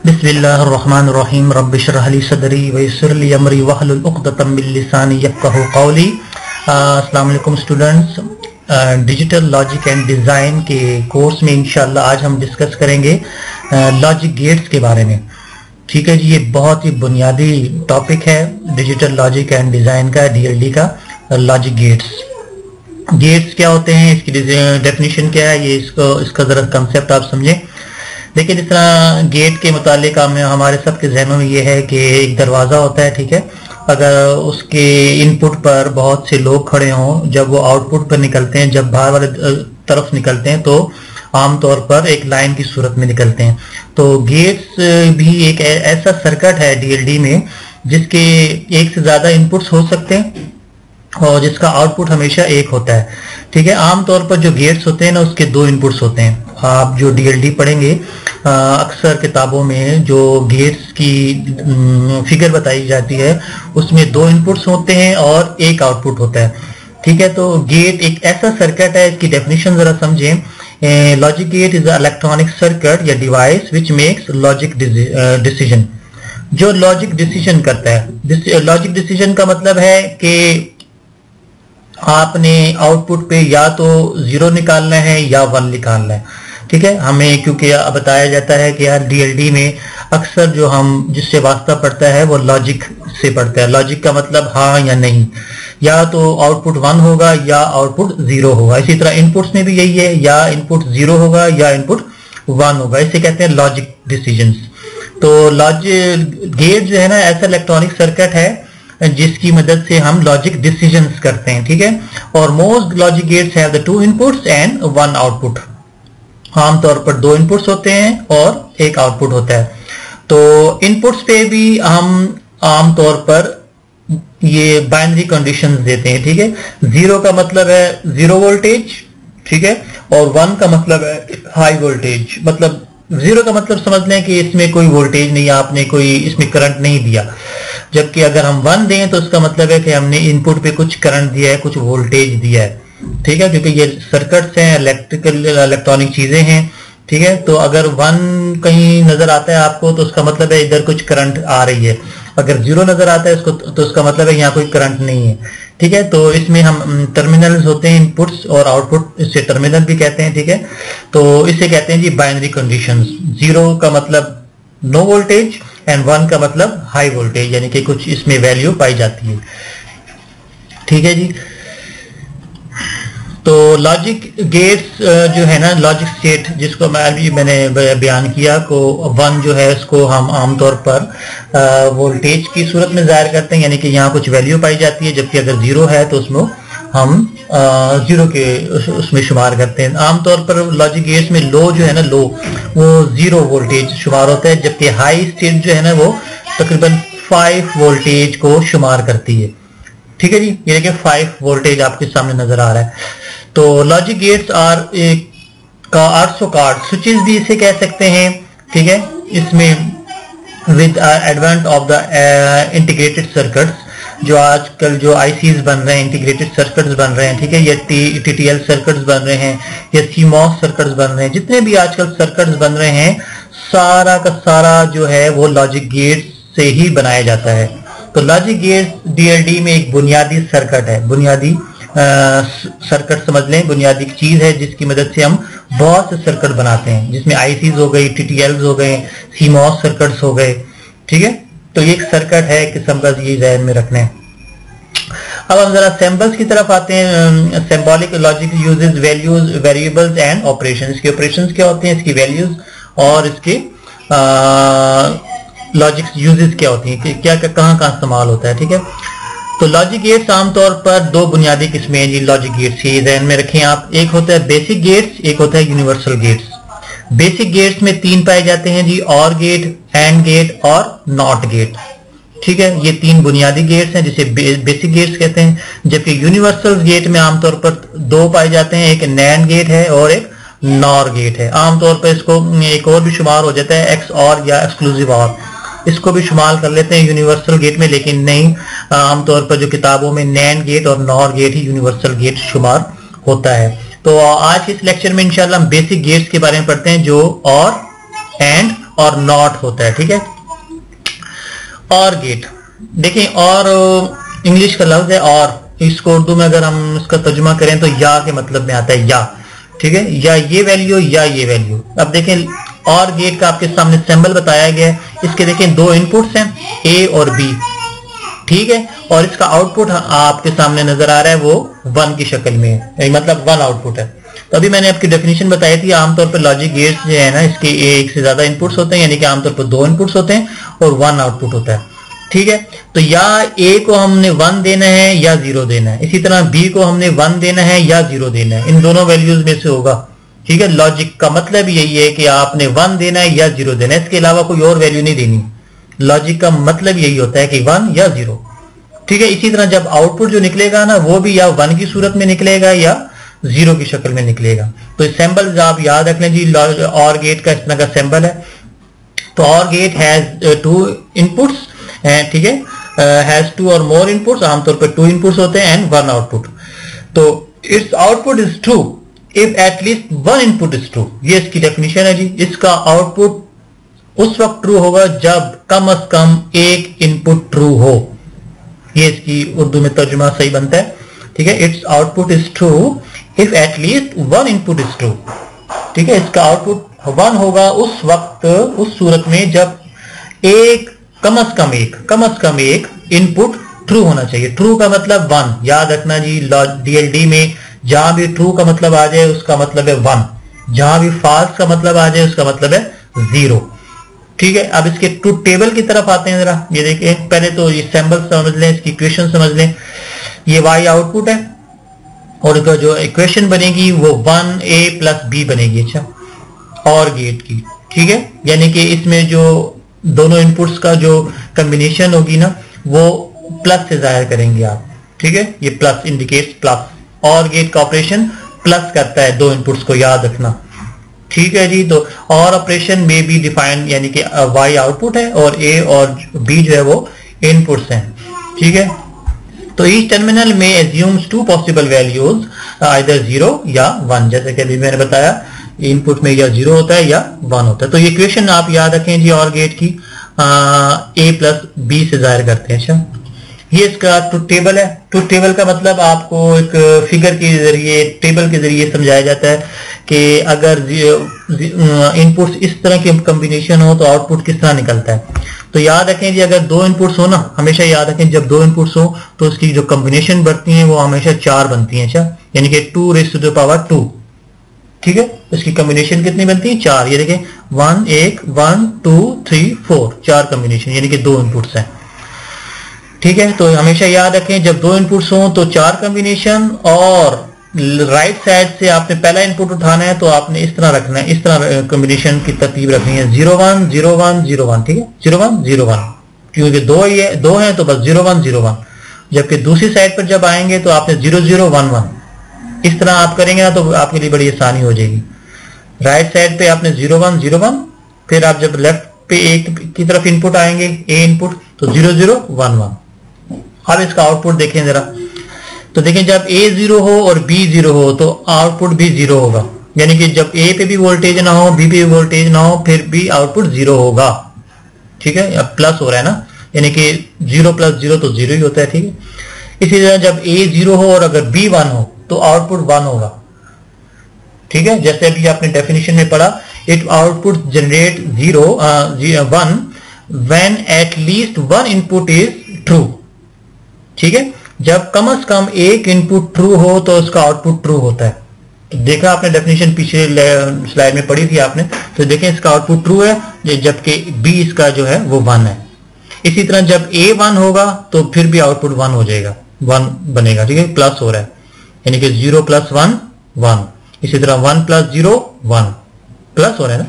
बिस्मिल्लाहिर्रहमानिर्रहीम रब्बिश्रह ली सदरी वयस्सिर ली अमरी वहलुल उक़दतम मिन लिसानी यफ़क़हू क़ौली। अस्सलाम वालेकुम students, digital logic and design के कोर्स में इंशाल्लाह आज हम डिस्कस करेंगे लॉजिक गेट्स के बारे में। ठीक है जी, ये बहुत ही बुनियादी टॉपिक है डिजिटल लॉजिक एंड डिज़ाइन का, डीएलडी का। लॉजिक गेट्स क्या होते हैं, इसकी डेफिनेशन क्या है, ये इसका जरा कंसेप्ट आप समझें। देखिए, जिस तरह गेट के मुतालिक हमारे सबके जहनों में ये है कि एक दरवाज़ा होता है, ठीक है। अगर उसके इनपुट पर बहुत से लोग खड़े हों, जब वो आउटपुट पर निकलते हैं, जब बाहर वाले तरफ निकलते हैं तो आमतौर पर एक लाइन की सूरत में निकलते हैं। तो गेट्स भी एक ऐसा सर्किट है डीएलडी में जिसके एक से ज़्यादा इनपुट्स हो सकते हैं और जिसका आउटपुट हमेशा एक होता है। ठीक है, आमतौर पर जो गेट्स होते हैं ना, उसके दो इनपुट्स होते हैं। आप जो डीएलडी पढ़ेंगे अक्सर किताबों में जो गेट्स की फिगर बताई जाती है उसमें दो इनपुट्स होते हैं और एक आउटपुट होता है। ठीक है, तो गेट एक ऐसा सर्किट है, इसकी डेफिनेशन जरा समझें। Logic gate is electronic circuit या device which makes logic decision, जो लॉजिक डिसीजन करता है। लॉजिक डिसीजन का मतलब है कि आपने आउटपुट पे या तो 0 निकालना है या 1 निकालना है। ठीक है, हमें क्योंकि बताया जाता है कि यार डीएलडी में अक्सर जो हम जिससे वास्ता पड़ता है वो लॉजिक से पड़ता है। लॉजिक का मतलब हाँ या नहीं, या तो आउटपुट 1 होगा या आउटपुट 0 होगा। इसी तरह इनपुट्स में भी यही है, या इनपुट 0 होगा या इनपुट 1 होगा। इसे कहते हैं लॉजिक डिसीजंस। तो लॉजिक गेट जो है ना, ऐसा इलेक्ट्रॉनिक सर्किट है जिसकी मदद से हम लॉजिक डिसीजंस करते हैं। ठीक है, और most logic gates have the 2 inputs and 1 output. आमतौर पर 2 इनपुट्स होते हैं और एक आउटपुट होता है। तो इनपुट्स पे भी हम आमतौर पर ये बाइनरी कंडीशंस देते हैं। ठीक है, 0 का मतलब है 0 वोल्टेज, ठीक है, और 1 का मतलब है हाई वोल्टेज। मतलब 0 का मतलब समझ लें कि इसमें कोई वोल्टेज नहीं, आपने कोई इसमें करंट नहीं दिया। जबकि अगर हम 1 दें तो उसका मतलब है कि हमने इनपुट पे कुछ करंट दिया है, कुछ वोल्टेज दिया है। ठीक है, क्योंकि ये सर्किट्स हैं, इलेक्ट्रॉनिक चीजें हैं। ठीक है, तो अगर 1 कहीं नजर आता है आपको तो उसका मतलब है इधर कुछ करंट आ रही है। अगर 0 नजर आता है इसको तो उसका मतलब है यहाँ कोई करंट नहीं है। ठीक है, तो इसमें हम टर्मिनल्स होते हैं, इनपुट्स और आउटपुट, इससे टर्मिनल भी कहते हैं। ठीक है, तो इसे कहते हैं जी बाइनरी कंडीशंस। 0 का मतलब नो वोल्टेज एंड 1 का मतलब हाई वोल्टेज, यानी कि कुछ इसमें वैल्यू पाई जाती है। ठीक है जी, तो लॉजिक गेट्स जो है ना, लॉजिक स्टेट जिसको मैंने बयान किया को 1 जो है उसको हम आमतौर पर वोल्टेज की सूरत में जाहिर करते हैं, यानी कि यहाँ कुछ वैल्यू पाई जाती है। जबकि अगर 0 है तो उसमें हम 0 के उसमें शुमार करते हैं। आमतौर पर लॉजिक गेट्स में लो जो है ना, लो वो 0 वोल्टेज शुमार होता है, जबकि हाई स्टेट जो है ना वो तकरीबन 5 वोल्टेज को शुमार करती है। ठीक है जी, ये देखिए 5 वोल्टेज आपके सामने नजर आ रहा है। तो लॉजिक गेट्स का 800 कार्ड स्विचेस भी इसे कह सकते हैं। ठीक है, इसमें with advent of the integrated circuits, जो आजकल जो आईसीज बन रहे हैं, इंटीग्रेटेड सर्किट्स बन रहे हैं, ठीक है, या टीटीएल सर्किट्स बन रहे हैं या सीमॉस सर्किट्स बन रहे हैं, जितने भी आजकल सर्किट्स बन रहे हैं सारा का सारा जो है वो लॉजिक गेट्स से ही बनाया जाता है। तो लॉजिक गेट्स डीएलडी में एक बुनियादी सर्किट है, बुनियादी सर्किट समझ लें, बुनियादी चीज है जिसकी मदद से हम बहुत से सर्किट बनाते हैं, जिसमें आईसीज हो गई, टीटीएल्स हो गए, सीमॉस सर्किट्स हो गए। ठीक है, तो ये एक सर्किट है किस्म का, ये ज़हन में रखना है। अब हम जरा सिंबल्स की तरफ आते हैं। Symbolic logic uses values, variables and operations. इसके ऑपरेशंस क्या होते हैं, इसकी वैल्यूज और इसके लॉजिक यूजेस क्या होती हैं, क्या कहाँ इस्तेमाल होता है। ठीक है, तो लॉजिक गेट्स आमतौर पर 2 बुनियादी किस्में हैं जी लॉजिक गेट्स, ये ध्यान में रखें आप। एक होता है बेसिक गेट्स, एक होता है यूनिवर्सल गेट्स। बेसिक गेट्स में 3 पाए जाते हैं जी, और गेट, एंड गेट और नॉट गेट। ठीक है, ये 3 बुनियादी गेट्स हैं जिसे बेसिक गेट्स कहते हैं। जबकि यूनिवर्सल गेट में आमतौर पर 2 पाए जाते हैं, एक नैंड गेट है और एक नॉर गेट है। आमतौर पर इसको एक और भी शुमार हो जाता है, एक्स और या एक्सक्लूसिव और, इसको भी शुमार कर लेते हैं यूनिवर्सल गेट में, लेकिन नहीं, आमतौर पर जो किताबों में नैंड गेट और नॉर गेट ही यूनिवर्सल गेट शुमार होता है। तो आज इस लेक्चर में इंशाल्लाह हम बेसिक गेट्स के बारे में पढ़ते हैं, जो और, एंड और नॉट होता है, ठीक है। और गेट देखिए, और इंग्लिश का लफ्ज है, और इसको उर्दू में अगर हम इसका तर्जुमा करें तो या के मतलब में आता है, या, ठीक है, या ये वैल्यू या ये वैल्यू। अब देखें और गेट का आपके सामने सिंबल बताया गया है। इसके देखें दो इनपुट्स हैं, ए और बी, ठीक है, और इसका आउटपुट आपके सामने नजर आ रहा है वो 1 की शक्ल में है, मतलब 1 आउटपुट है। तो अभी मैंने आपकी डेफिनेशन बताई थी, आमतौर पर लॉजिक गेट्स जो है ना, इसके एक से ज्यादा इनपुट्स होते हैं, यानी कि आमतौर पर 2 इनपुट्स होते हैं और 1 आउटपुट होता है, ठीक है। तो या ए को हमने 1 देना है या 0 देना है, इसी तरह बी को हमने 1 देना है या 0 देना है, इन दोनों वैल्यूज में से होगा, ठीक है। लॉजिक का मतलब यही है कि आपने 1 देना है या 0 देना है, इसके अलावा कोई और वैल्यू नहीं देनी। लॉजिक का मतलब यही होता है कि 1 या 0, ठीक है। इसी तरह जब आउटपुट जो निकलेगा ना, वो भी या 1 की सूरत में निकलेगा या 0 की शक्ल में निकलेगा। तो सिंबल आप याद रख लें जी, और गेट का इस तरह का सिंबल है। तो और गेट हैज 2 इनपुट्स, ठीक है, हैज 2 और मोर इनपुट्स, आमतौर पर 2 इनपुट्स होते हैं एंड 1 आउटपुट। तो it's output is true if at least 1 input is true, ये इसकी डेफिनेशन है जी। इसका आउटपुट उस वक्त ट्रू होगा जब कम से कम एक इनपुट ट्रू हो, ये इसकी उर्दू में तर्जुमा सही बनता है, ठीक है। It's output is true if at least 1 input is true, ठीक है। इसका आउटपुट 1 होगा उस वक्त, उस सूरत में जब एक कम से कम एक इनपुट ट्रू होना चाहिए। ट्रू का मतलब 1, याद रखना जी, डीएलडी में जहां भी ट्रू का मतलब आ जाए उसका मतलब है 1, जहां भी फॉल्स का मतलब आ जाए उसका मतलब है 0, ठीक है। अब इसके ट्रूथ टेबल की तरफ आते हैं जरा, ये देखिए, पहले तो ये सिंबल समझ लें, इसकी इक्वेशन समझ लें। ये y आउटपुट है और इसका जो इक्वेशन बनेगी वो 1a + b बनेगी, अच्छा, और गेट की, ठीक है। यानी कि इसमें जो दोनों इनपुट्स का जो कॉम्बिनेशन होगी ना, वो प्लस से जाहिर करेंगे आप, ठीक है। ये प्लस इंडिकेट्स प्लस, और गेट का ऑपरेशन प्लस करता है 2 इनपुट्स को, याद रखना, ठीक है जी। तो और ऑपरेशन में भी डिफाइन, यानी कि y आउटपुट है और a और b जो है वो इनपुट्स हैं, ठीक है। तो ईच टर्मिनल में एज्यूम्स 2 पॉसिबल वैल्यूज, आइदर 0 या 1, जैसे कि अभी मैंने बताया इनपुट में या 0 होता है या 1 होता है। तो ये इक्वेशन आप याद रखें जी, और गेट की a + b से जाहिर करते हैं, अच्छा। ये इसका ट्रूथ टेबल है। ट्रूथ टेबल का मतलब आपको एक फिगर के जरिए, टेबल के जरिए समझाया जाता है कि अगर इनपुट्स इस तरह के कॉम्बिनेशन हो तो आउटपुट किस तरह निकलता है। तो याद रखें जी, अगर 2 इनपुट्स हो ना, हमेशा याद रखें जब 2 इनपुट्स हो तो उसकी जो कॉम्बिनेशन बनती है वो हमेशा 4 बनती है, अच्छा, यानी कि 2⁻², ठीक है। इसकी कॉम्बिनेशन कितनी बनती है? 4। ये देखें 1 2 3 4, 4 कॉम्बिनेशन, यानी कि 2 इनपुट्स हैं, ठीक है। तो हमेशा याद रखें जब 2 इनपुट्स हों तो 4 कॉम्बिनेशन, और राइट साइड से आपने पहला इनपुट उठाना है तो आपने इस तरह रखना है, इस तरह कॉम्बिनेशन की तरतीब रखनी है, 0 1 0 1 0 1, ठीक है, 0 1 0 1, क्योंकि 2 हैं तो बस 0 1 0 1। जबकि दूसरी साइड पर जब आएंगे तो आपने 0 0 1 1, इस तरह आप करेंगे ना तो आपके लिए बड़ी आसानी हो जाएगी। राइट साइड पे आपने 0 1 0 1, फिर आप जब लेफ्ट पे एक की तरफ इनपुट आएंगे, ए इनपुट, तो 0 0 1 1। अब इसका आउटपुट देखें जरा, तो देखें जब A 0 हो और B 0 हो तो आउटपुट भी 0 होगा, यानी कि जब A पे भी वोल्टेज ना हो, B पे भी वोल्टेज ना हो, फिर भी आउटपुट 0 होगा, ठीक है। अब प्लस हो रहा है ना, यानी कि 0 + 0 तो 0 ही होता है, ठीक है। इसी तरह जब A 0 हो और अगर B 1 हो तो आउटपुट 1 होगा, ठीक है। जैसे अभी आपने डेफिनेशन में पढ़ा, it output generate 1 when at least 1 input is true, ठीक है। जब कम से कम एक इनपुट ट्रू हो तो उसका आउटपुट ट्रू होता है। तो देखा आपने डेफिनेशन पीछे स्लाइड में पढ़ी थी आपने, तो देखें इसका आउटपुट ट्रू है, जबकि B इसका जो है वो 1 है। इसी तरह जब A 1 होगा तो फिर भी आउटपुट 1 हो जाएगा, 1 बनेगा, ठीक है, प्लस हो रहा है, यानी कि 0 + 1 1। इसी तरह 1 + 0 1, प्लस हो रहा है ना,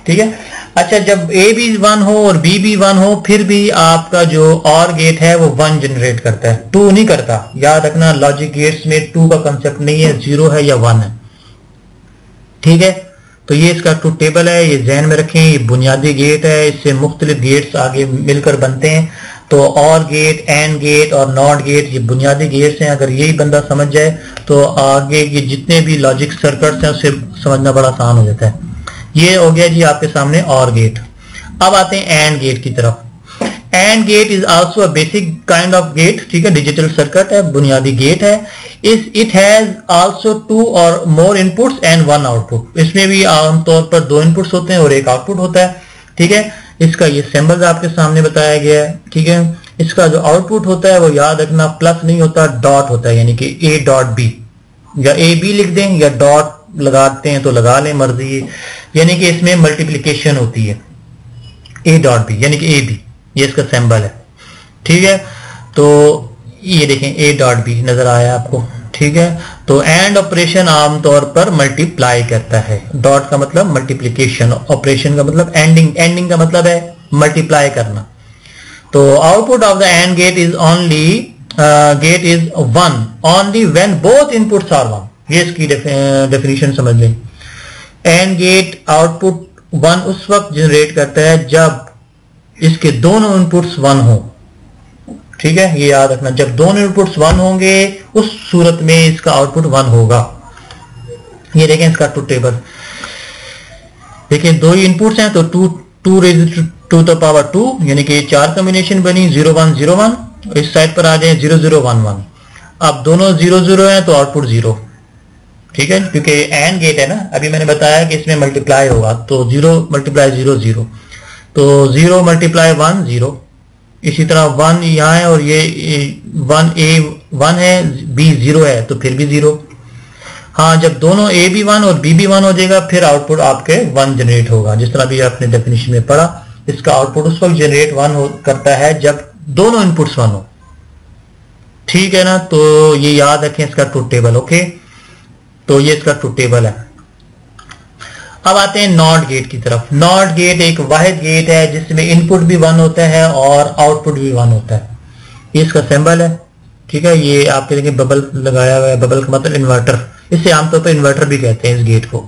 ठीक है। अच्छा, जब A भी 1 हो और B भी 1 हो फिर भी आपका जो OR गेट है वो 1 जनरेट करता है, 2 नहीं करता। याद रखना लॉजिक गेट्स में 2 का कंसेप्ट नहीं है, 0 है या 1 है, ठीक है। तो ये इसका ट्रूथ टेबल है, ये ध्यान में रखें, ये बुनियादी गेट है, इससे मुख्तलिफ गेट्स आगे मिलकर बनते हैं। तो OR गेट, AND गेट और NOT गेट ये बुनियादी गेट्स हैं। अगर यही बंदा समझ जाए तो आगे के जितने भी लॉजिक सर्किट्स हैं उसे समझना बड़ा आसान हो जाता है। ये हो गया जी आपके सामने OR गेट। अब आते हैं एंड गेट की तरफ। And gate is also a basic kind of gate, ठीक है, डिजिटल सर्किट है, बुनियादी गेट है। इट हैज आल्सो 2 और मोर इनपुट्स एंड 1 आउटपुट। इसमें भी आमतौर पर 2 इनपुट्स होते हैं और 1 आउटपुट होता है, ठीक है। इसका ये सिंबल आपके सामने बताया गया है, ठीक है। इसका जो आउटपुट होता है वो याद रखना प्लस नहीं होता, डॉट होता है, यानी कि ए डॉट बी, या ए बी लिख दें या डॉट लगाते हैं तो लगा लें, मर्जी। यानी कि इसमें मल्टीप्लिकेशन होती है, ए डॉट बी यानी कि ए बी, ये इसका सिंबल है, ठीक है। तो ये देखें ए डॉट बी नजर आया आपको, ठीक है। तो एंड ऑपरेशन आमतौर पर मल्टीप्लाई करता है। डॉट का मतलब मल्टीप्लिकेशन, ऑपरेशन का मतलब एंडिंग, एंडिंग का मतलब है मल्टीप्लाई करना। तो output of the and gate is only gate is 1 only when both inputs are 1। ये इसकी डेफिनेशन समझ लें। एंड गेट आउटपुट 1 उस वक्त जनरेट करता है जब इसके दोनों इनपुट्स 1 हो, ठीक है। ये याद रखना, जब दोनों इनपुट्स 1 होंगे उस सूरत में इसका आउटपुट 1 होगा। ये देखें इसका ट्रुथ टेबल, देखिए 2 ही इनपुट्स हैं तो 2 रेज़ टू द पावर 2 यानी कि 4 कॉम्बिनेशन बनी, 0 1 0 1। इस साइड पर आ जाए 0 0 1 1। अब दोनों 0 0 हैं तो आउटपुट 0, ठीक है, क्योंकि एंड गेट है ना। अभी मैंने बताया कि इसमें मल्टीप्लाई होगा, तो 0 मल्टीप्लाई 0 0, तो 0 मल्टीप्लाई 1 0। इसी तरह 1 यहाँ है और ये 1 a 1 है, b 0 है तो फिर भी 0। हाँ, जब दोनों a भी 1 और b भी 1 हो जाएगा फिर आउटपुट आपके 1 जनरेट होगा। जिस तरह भी आपने डेफिनेशन में पढ़ा, इसका आउटपुट उस वक्त जनरेट 1 करता है जब दोनों इनपुट्स 1 हो, ठीक है ना। तो ये याद रखें इसका ट्रुथ टेबल, ओके। तो ये इसका ट्रुथ टेबल है। अब आते हैं नॉट गेट की तरफ। नॉट गेट एक वाहिद गेट है जिसमें इनपुट भी 1 होता है और आउटपुट भी 1 होता है। ये इसका सिंबल है, ठीक है। ये आपके देखिए बबल लगाया हुआ है, बबल का मतलब इन्वर्टर। इसे आमतौर पर इन्वर्टर भी कहते हैं इस गेट को।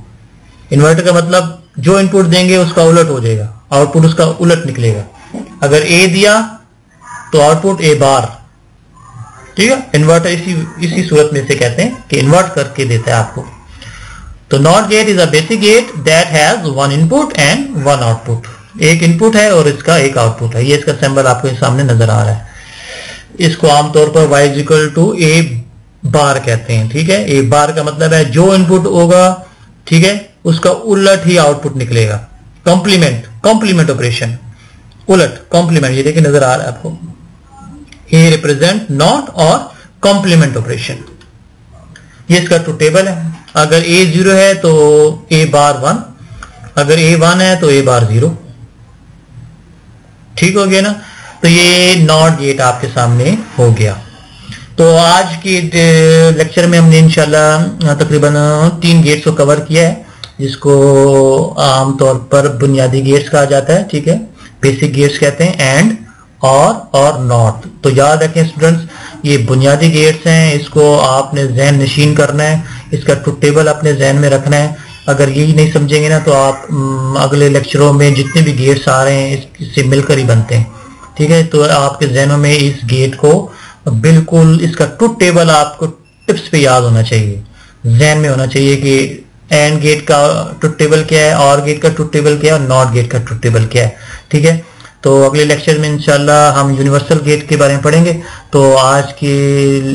इन्वर्टर का मतलब जो इनपुट देंगे उसका उलट हो जाएगा, आउटपुट उसका उलट निकलेगा। अगर ए दिया तो आउटपुट ए बार, ठीक है। इन्वर्टर इसी सूरत में से कहते हैं कि इन्वर्ट करके देता है आपको। तो not gate is a basic get that has 1 input and 1 output. एक इनपुट है और इसका एक आउटपुट है। ये इसका सिंबल आपको सामने नजर आ रहा है। इसको आमतौर पर y इक्वल टू ए बार कहते हैं, ठीक है। ए बार का मतलब है जो इनपुट होगा, ठीक है, उसका उलट ही आउटपुट निकलेगा। कॉम्प्लीमेंट ऑपरेशन, उलट कॉम्प्लीमेंट। ये देखिए नजर आ रहा है आपको, ए रिप्रेजेंट नॉट और कॉम्प्लीमेंट ऑपरेशन। ये इसका ट्रुथ टेबल है। अगर a 0 है तो a बार 1, अगर a 1 है तो a बार 0, ठीक हो गया ना। तो ये नॉट गेट आपके सामने हो गया। तो आज की लेक्चर में हमने इंशाल्लाह तकरीबन 3 गेट्स को कवर किया है, जिसको आमतौर पर बुनियादी गेट्स कहा जाता है, ठीक है। बेसिक गेट्स कहते हैं, एंड और नॉट। तो याद रखें स्टूडेंट्स, ये बुनियादी गेट्स हैं, इसको आपने जहन नशीन करना है, इसका ट्रुथ टेबल अपने जहन में रखना है। अगर यही नहीं समझेंगे ना तो आप अगले लेक्चरों में जितने भी गेट्स आ रहे हैं इससे मिलकर ही बनते हैं, ठीक है। तो आपके जहनों में इस गेट को बिल्कुल इसका ट्रुथ टेबल आपको टिप्स पे याद होना चाहिए, जहन में होना चाहिए कि एंड गेट का ट्रुथ टेबल क्या है, और गेट का ट्रुथ टेबल क्या है और नॉट गेट का ट्रुथ टेबल क्या है, ठीक है। तो अगले लेक्चर में इंशाल्लाह हम यूनिवर्सल गेट के बारे में पढ़ेंगे। तो आज के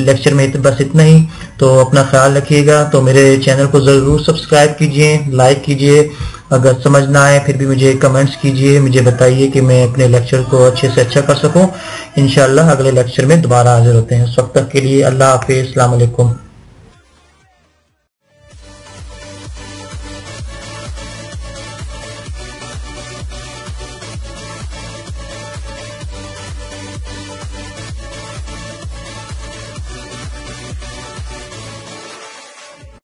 लेक्चर में बस इतना ही। तो अपना ख्याल रखिएगा। तो मेरे चैनल को ज़रूर सब्सक्राइब कीजिए, लाइक कीजिए। अगर समझ ना आए फिर भी मुझे कमेंट्स कीजिए, मुझे बताइए कि मैं अपने लेक्चर को अच्छे से अच्छा कर सकूं। इंशाल्लाह अगले लेक्चर में दोबारा हाजिर होते हैं। उस वक्त तक के लिए अल्लाह हाफिज़, अस्सलाम वालेकुम।